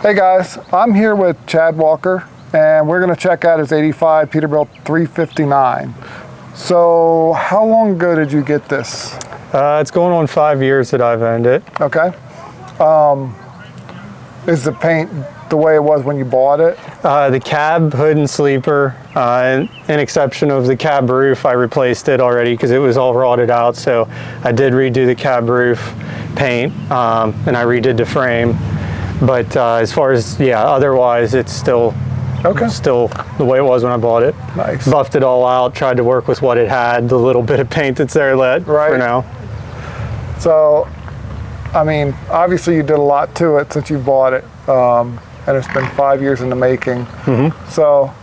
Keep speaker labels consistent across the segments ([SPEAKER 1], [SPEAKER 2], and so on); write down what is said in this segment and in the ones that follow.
[SPEAKER 1] Hey guys, I'm here with Chad Walker, and we're going to check out his 85 Peterbilt 359. So how long ago did you get this?
[SPEAKER 2] It's going on 5 years that I've owned it.
[SPEAKER 1] Okay. Is the paint the way it was when you bought it?
[SPEAKER 2] The cab, hood, and sleeper, in exception of the cab roof, I replaced it already because it was all rotted out. So I did redo the cab roof paint, and I redid the frame. But as far as, otherwise it's still the way it was when I bought it.
[SPEAKER 1] Nice.
[SPEAKER 2] Buffed it all out, tried to work with what it had, the little bit of paint that's there for now.
[SPEAKER 1] So, I mean, obviously you did a lot to it since you bought it, and it's been 5 years in the making.
[SPEAKER 2] Mm-hmm.
[SPEAKER 1] So,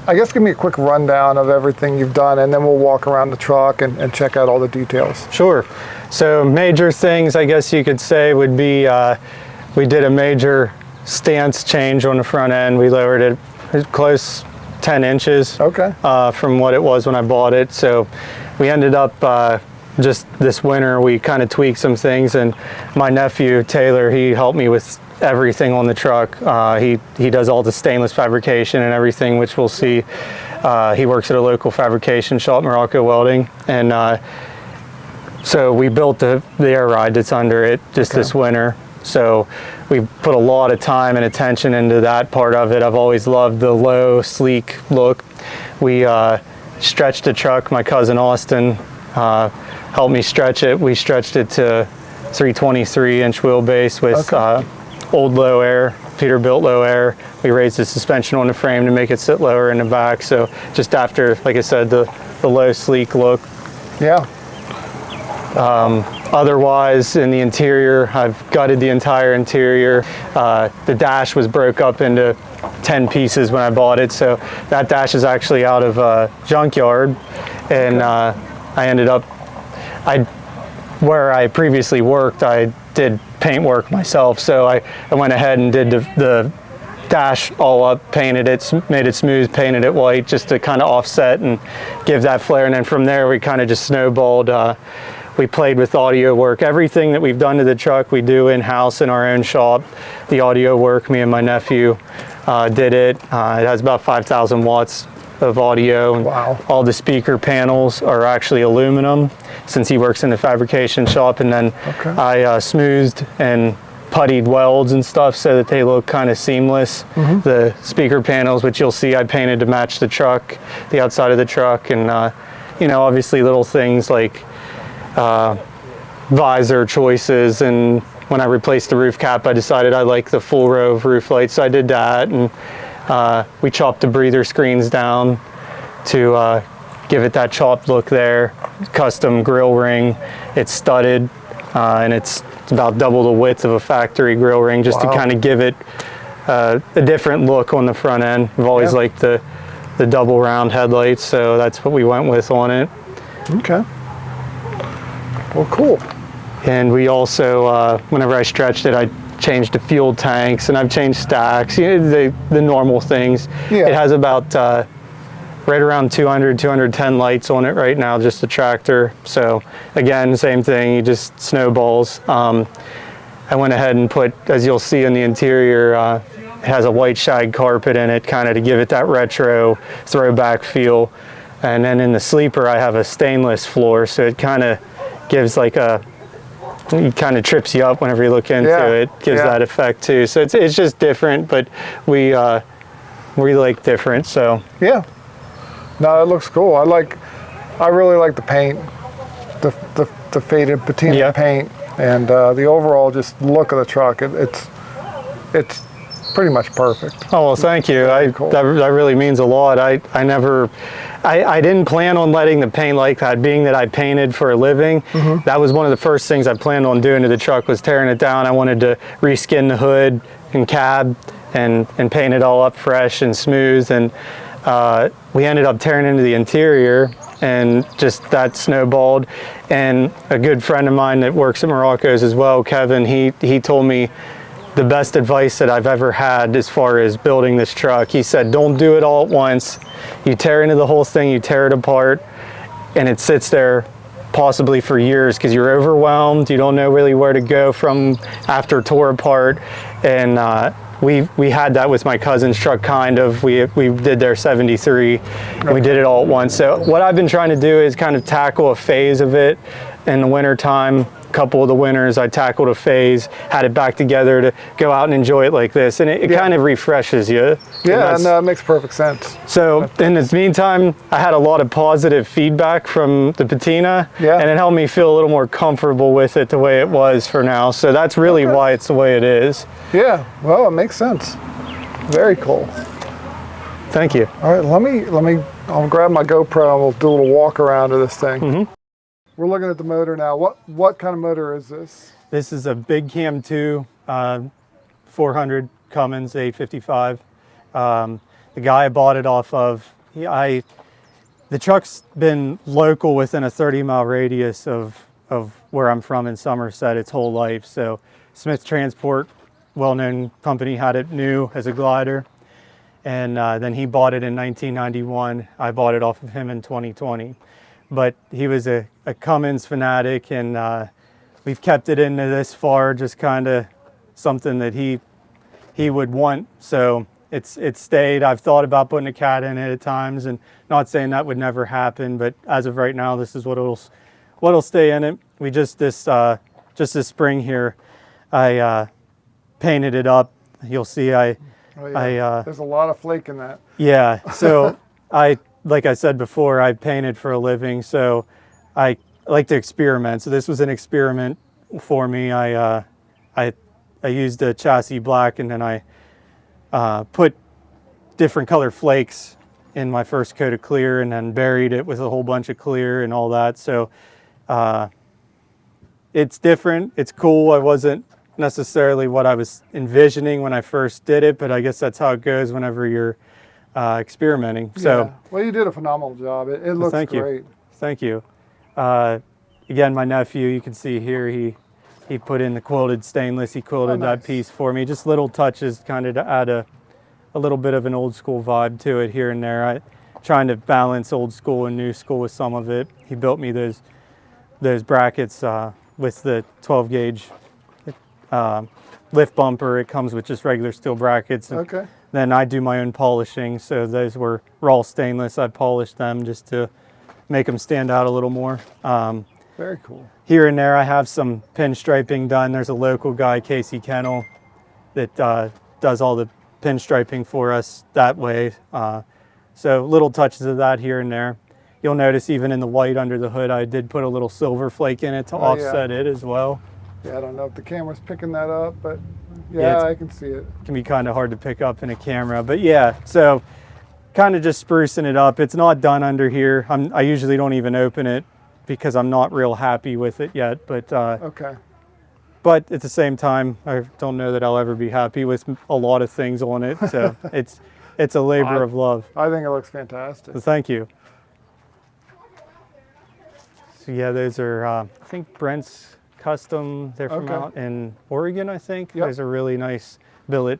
[SPEAKER 1] I guess give me a quick rundown of everything you've done, and then we'll walk around the truck and check out all the details.
[SPEAKER 2] Sure. So major things, I guess you could say, would be we did a major stance change on the front end. We lowered it close 10 inches from what it was when I bought it. So we ended up just this winter, we kind of tweaked some things, and my nephew, Taylor, he helped me with everything on the truck. He does all the stainless fabrication and everything, which we'll see. He works at a local fabrication shop, Morocco Welding, and so we built the air ride that's under it just this winter. So we put a lot of time and attention into that part of it. I've always loved the low, sleek look. We stretched the truck. My cousin Austin helped me stretch it. We stretched it to 323-inch wheelbase with old low air, Peterbilt low air. We raised the suspension on the frame to make it sit lower in the back. So just after, like I said, the low, sleek look.
[SPEAKER 1] Yeah.
[SPEAKER 2] Otherwise, in the interior, I've gutted the entire interior. The dash was broke up into 10 pieces when I bought it, so that dash is actually out of a junkyard, and I ended up, where I previously worked, I did paint work myself, so I went ahead and did the dash all up, painted it, made it smooth, painted it white just to kind of offset and give that flare, and then from there we kind of just snowballed. We played with audio work. Everything that we've done to the truck, we do in-house in our own shop. The audio work, me and my nephew did it. It has about 5,000 watts of audio.
[SPEAKER 1] Wow.
[SPEAKER 2] All the speaker panels are actually aluminum, since he works in the fabrication shop. And then I smoothed and puttied welds and stuff so that they look kind of seamless. Mm-hmm. The speaker panels, which you'll see I painted to match the truck, the outside of the truck. And obviously little things like visor choices, and when I replaced the roof cap I decided I like the full row of roof lights, so I did that, and we chopped the breather screens down to give it that chopped look there. Custom grill ring, it's studded, and it's about double the width of a factory grill ring, just to kind of give it a different look on the front end. I've always liked the double round headlights, so that's what we went with on it.
[SPEAKER 1] Okay. Well, cool.
[SPEAKER 2] And we also, whenever I stretched it, I changed the fuel tanks, and I've changed stacks, the normal things. Yeah. It has about right around 210 lights on it right now, just the tractor. So again, same thing, you just snowballs. I went ahead and put, as you'll see in the interior, it has a white shag carpet in it, kind of to give it that retro throwback feel. And then in the sleeper, I have a stainless floor, so it kind of gives like it kind of trips you up whenever you look into it. Gives that effect too. So it's just different, but we like different. So
[SPEAKER 1] yeah, no, it looks cool. I really like the paint, the faded patina paint, and the overall just look of the truck. It's pretty much perfect.
[SPEAKER 2] Oh, well, thank you.
[SPEAKER 1] Cool.
[SPEAKER 2] That really means a lot. I didn't plan on letting the paint like that, being that I painted for a living. Mm-hmm. That was one of the first things I planned on doing to the truck, was tearing it down. I wanted to reskin the hood and cab and paint it all up fresh and smooth. And we ended up tearing into the interior, and just that snowballed. And a good friend of mine that works at Morocco's as well, Kevin, he told me the best advice that I've ever had as far as building this truck. He said, don't do it all at once. You tear into the whole thing, you tear it apart, and it sits there possibly for years because you're overwhelmed. You don't know really where to go from after tore apart. and we had that with my cousin's truck, kind of. We did their 73, and we did it all at once. So what I've been trying to do is kind of tackle a phase of it in the winter time. Couple of the winters I tackled a phase, had it back together to go out and enjoy it like this, and it kind of refreshes you.
[SPEAKER 1] Yeah, and it makes perfect sense.
[SPEAKER 2] So in the meantime, I had a lot of positive feedback from the patina, and it helped me feel a little more comfortable with it the way it was for now. So that's really why it's the way it is.
[SPEAKER 1] Yeah, well, it makes sense. Very cool.
[SPEAKER 2] Thank you.
[SPEAKER 1] All right, I'll grab my GoPro and we'll do a little walk around of this thing.
[SPEAKER 2] Mm-hmm.
[SPEAKER 1] We're looking at the motor now. What kind of motor is this?
[SPEAKER 2] This is a Big Cam 2 400 Cummins 855. The guy I bought it off of, the truck's been local within a 30-mile radius of where I'm from in Somerset its whole life. So Smith Transport, well-known company, had it new as a glider. And then he bought it in 1991. I bought it off of him in 2020. But he was a Cummins fanatic, and we've kept it into this far, just kind of something that he would want. So it's stayed. I've thought about putting a cat in it at times, and not saying that would never happen, but as of right now, this is what'll stay in it. We just this spring here, I painted it up. You'll see there's
[SPEAKER 1] a lot of flake in that.
[SPEAKER 2] Yeah, so like I said before, I painted for a living, so I like to experiment. So this was an experiment for me. I used a chassis black, and then I put different color flakes in my first coat of clear, and then buried it with a whole bunch of clear and all that. So it's different. It's cool. I wasn't necessarily what I was envisioning when I first did it, but I guess that's how it goes whenever you're experimenting. So,
[SPEAKER 1] well, you did a phenomenal job. It looks great.
[SPEAKER 2] Thank you. Again, my nephew, you can see here, he put in the quilted stainless. He quilted that piece for me. Just little touches, kind of to add a little bit of an old school vibe to it here and there. Trying to balance old school and new school with some of it. He built me those brackets with the 12 gauge lift bumper. It comes with just regular steel brackets.
[SPEAKER 1] Okay.
[SPEAKER 2] Then I do my own polishing, so those were raw stainless. I polished them just to make them stand out a little more.
[SPEAKER 1] Very cool.
[SPEAKER 2] Here and there I have some pinstriping done. There's a local guy, Casey Kennel, that does all the pinstriping for us that way. So little touches of that here and there. You'll notice even in the white under the hood, I did put a little silver flake in it to offset it as well.
[SPEAKER 1] Yeah, I don't know if the camera's picking that up, but yeah, I can see it.
[SPEAKER 2] It can be kind of hard to pick up in a camera, but yeah, so kind of just sprucing it up. It's not done under here. I usually don't even open it because I'm not real happy with it yet, but
[SPEAKER 1] okay.
[SPEAKER 2] But at the same time, I don't know that I'll ever be happy with a lot of things on it. So it's a labor of love.
[SPEAKER 1] I think it looks fantastic.
[SPEAKER 2] So thank you. So yeah, those are I think Brent's Custom. They're from out in Oregon, I think. Those are really nice billet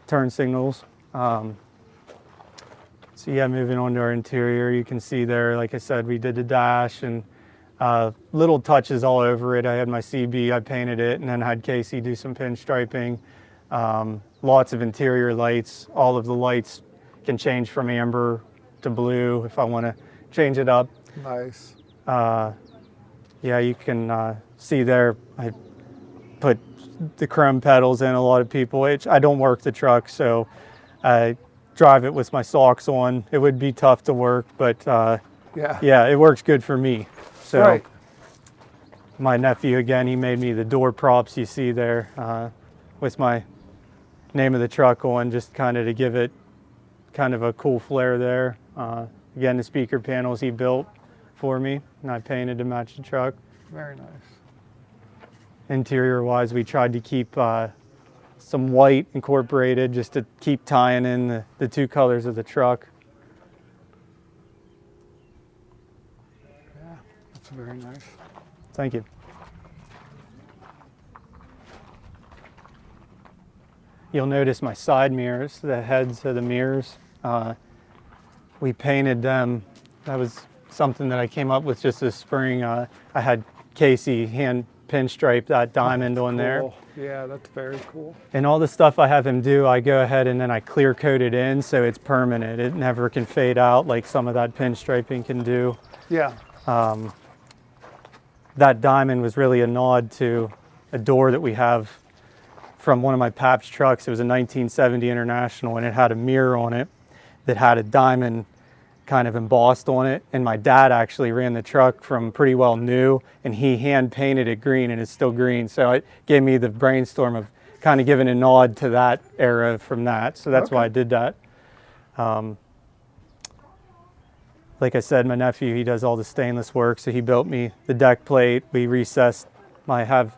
[SPEAKER 2] turn signals. So yeah, moving on to our interior, you can see there, like I said, we did the dash and little touches all over it. I had my CB, I painted it, and then had Casey do some pinstriping. Lots of interior lights. All of the lights can change from amber to blue if I want to change it up.
[SPEAKER 1] Nice.
[SPEAKER 2] Yeah, you can see there, I put the chrome pedals in. A lot of people, which I don't work the truck, so I drive it with my socks on. It would be tough to work, but yeah, it works good for me. So my nephew, again, he made me the door props you see there with my name of the truck on, just kind of to give it kind of a cool flair there. Again, the speaker panels he built for me, and I painted to match the truck.
[SPEAKER 1] Very nice.
[SPEAKER 2] Interior wise, we tried to keep some white incorporated just to keep tying in the two colors of the truck.
[SPEAKER 1] Yeah, that's very nice.
[SPEAKER 2] Thank you. You'll notice my side mirrors, the heads of the mirrors. We painted them. That was something that I came up with just this spring. I had Casey hand pinstripe that diamond on there.
[SPEAKER 1] Yeah, that's very cool.
[SPEAKER 2] And all the stuff I have him do, I go ahead and then I clear coat it in so it's permanent. It never can fade out like some of that pinstriping can do.
[SPEAKER 1] Yeah.
[SPEAKER 2] That diamond was really a nod to a door that we have from one of my Pap's trucks. It was a 1970 International, and it had a mirror on it that had a diamond kind of embossed on it. And my dad actually ran the truck from pretty well new, and he hand painted it green, and it's still green. So it gave me the brainstorm of kind of giving a nod to that era from that. So that's why I did that. Like I said, my nephew, he does all the stainless work, so he built me the deck plate. We recessed, I have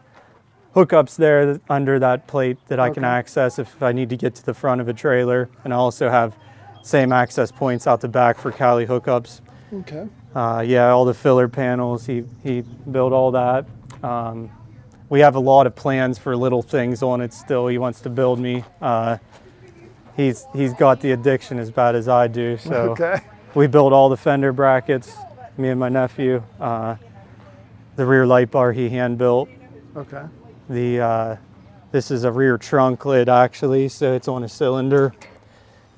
[SPEAKER 2] hookups there under that plate that I can access if I need to get to the front of a trailer. And I also have same access points out the back for Cali hookups.
[SPEAKER 1] Okay.
[SPEAKER 2] Yeah, all the filler panels, he built all that. We have a lot of plans for little things on it still. He wants to build me. He's got the addiction as bad as I do, so we built all the fender brackets, me and my nephew. The rear light bar he hand built.
[SPEAKER 1] Okay.
[SPEAKER 2] This is a rear trunk lid actually, so it's on a cylinder.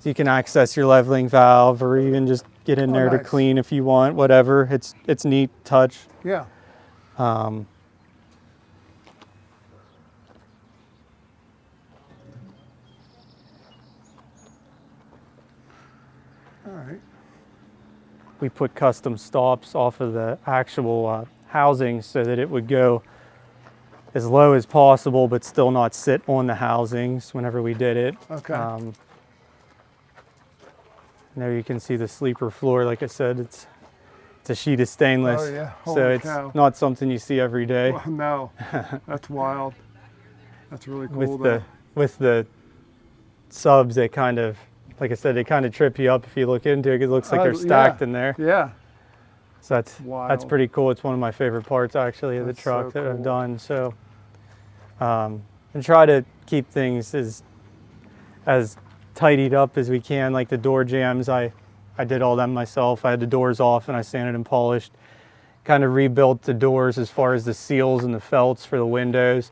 [SPEAKER 2] So you can access your leveling valve or even just get in there to clean if you want, whatever. It's neat touch.
[SPEAKER 1] Yeah.
[SPEAKER 2] All
[SPEAKER 1] right.
[SPEAKER 2] We put custom stops off of the actual housing so that it would go as low as possible, but still not sit on the housings whenever we did it.
[SPEAKER 1] Okay.
[SPEAKER 2] There you can see the sleeper floor. Like I said, it's a sheet of stainless.
[SPEAKER 1] Oh yeah.
[SPEAKER 2] So it's not something you see every day.
[SPEAKER 1] Well, no, that's wild. That's really cool.
[SPEAKER 2] With the subs, they kind of, like I said, they kind of trip you up if you look into it. It looks like they're stacked in there.
[SPEAKER 1] Yeah.
[SPEAKER 2] So that's pretty cool. It's one of my favorite parts actually of the truck that I've done. So and try to keep things as tidied up as we can. Like the door jambs, I did all them myself. I had the doors off and I sanded and polished. Kind of rebuilt the doors as far as the seals and the felts for the windows.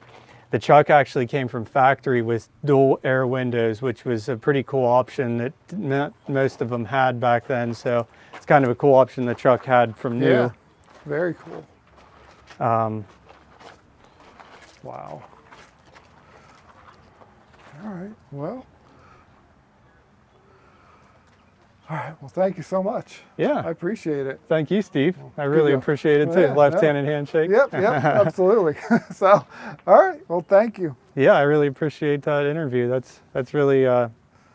[SPEAKER 2] The truck actually came from factory with dual air windows, which was a pretty cool option that not most of them had back then. So it's kind of a cool option the truck had from new.
[SPEAKER 1] Yeah, very cool. Wow. All right, well. All right, well, thank you so much.
[SPEAKER 2] Yeah.
[SPEAKER 1] I appreciate it.
[SPEAKER 2] Thank you, Steve. I really appreciate it too.
[SPEAKER 1] Yeah,
[SPEAKER 2] Left-handed handshake.
[SPEAKER 1] Yep, absolutely. So, all right, well, thank you.
[SPEAKER 2] Yeah, I really appreciate that interview. That's really,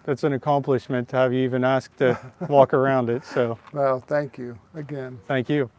[SPEAKER 2] that's an accomplishment to have you even asked to walk around it, so.
[SPEAKER 1] Well, thank you again.
[SPEAKER 2] Thank you.